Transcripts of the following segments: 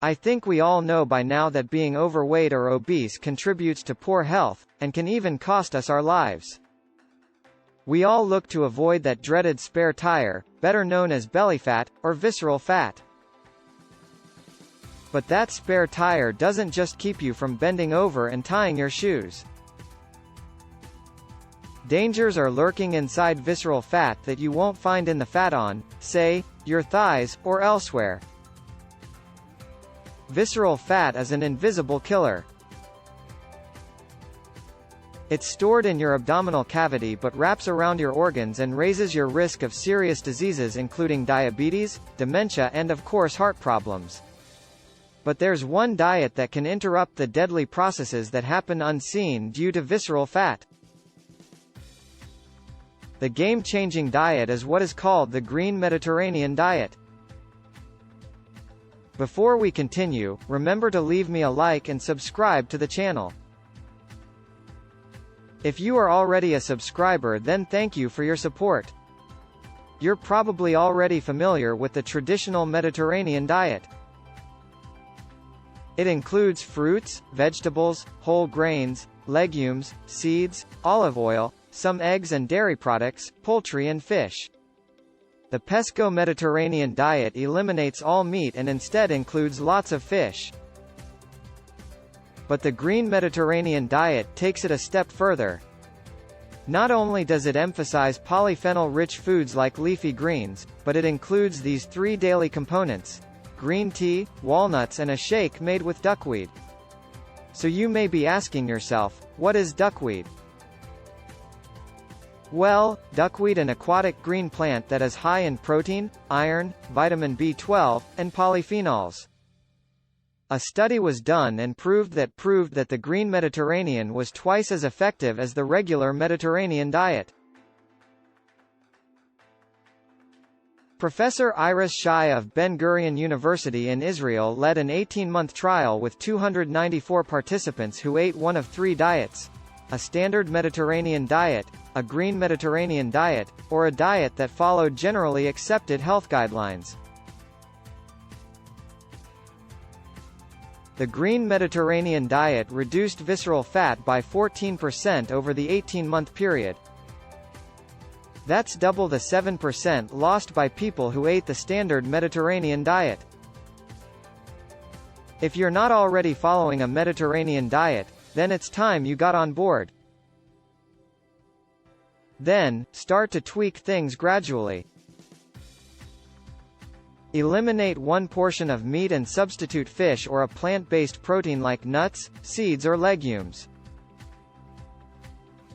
I think we all know by now that being overweight or obese contributes to poor health, and can even cost us our lives. We all look to avoid that dreaded spare tire, better known as belly fat, or visceral fat. But that spare tire doesn't just keep you from bending over and tying your shoes. Dangers are lurking inside visceral fat that you won't find in the fat on, say, your thighs, or elsewhere. Visceral fat is an invisible killer. It's stored in your abdominal cavity but wraps around your organs and raises your risk of serious diseases including diabetes, dementia and of course heart problems. But there's one diet that can interrupt the deadly processes that happen unseen due to visceral fat. The game-changing diet is what is called the Green Mediterranean diet. Before we continue, remember to leave me a like and subscribe to the channel. If you are already a subscriber, then thank you for your support. You're probably already familiar with the traditional Mediterranean diet. It includes fruits, vegetables, whole grains, legumes, seeds, olive oil, some eggs and dairy products, poultry and fish. The Pesco-Mediterranean diet eliminates all meat and instead includes lots of fish. But the Green Mediterranean diet takes it a step further. Not only does it emphasize polyphenol-rich foods like leafy greens, but it includes these 3 daily components: green tea, walnuts and a shake made with duckweed. So you may be asking yourself, what is duckweed? Well, duckweed is an aquatic green plant that is high in protein, iron, vitamin B12, and polyphenols. A study was done and proved that the Green Mediterranean was twice as effective as the regular Mediterranean diet. Professor Iris Shai of Ben-Gurion University in Israel led an 18-month trial with 294 participants who ate one of 3 diets: a standard Mediterranean diet, a Green Mediterranean diet, or a diet that followed generally accepted health guidelines. The Green Mediterranean diet reduced visceral fat by 14% over the 18-month period. That's double the 7% lost by people who ate the standard Mediterranean diet. If you're not already following a Mediterranean diet, then it's time you got on board. Then, start to tweak things gradually. Eliminate 1 portion of meat and substitute fish or a plant-based protein like nuts, seeds or legumes.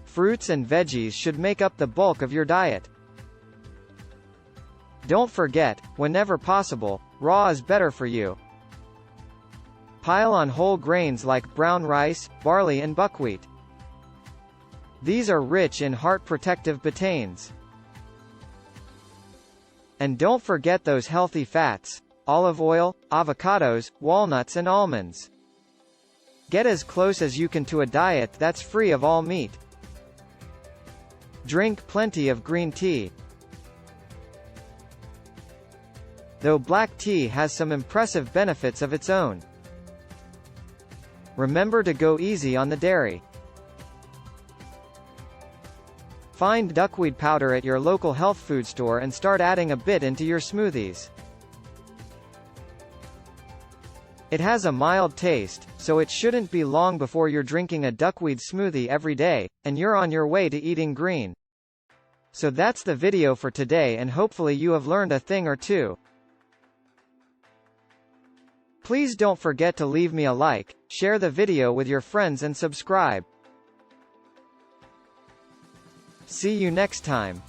Fruits and veggies should make up the bulk of your diet. Don't forget, whenever possible, raw is better for you. Pile on whole grains like brown rice, barley and buckwheat. These are rich in heart-protective betaines. And don't forget those healthy fats: olive oil, avocados, walnuts and almonds. Get as close as you can to a diet that's free of all meat. Drink plenty of green tea. Though black tea has some impressive benefits of its own. Remember to go easy on the dairy. Find duckweed powder at your local health food store and start adding a bit into your smoothies. It has a mild taste, so it shouldn't be long before you're drinking a duckweed smoothie every day, and you're on your way to eating green. So that's the video for today, and hopefully you have learned a thing or two. Please don't forget to leave me a like, share the video with your friends and subscribe. See you next time.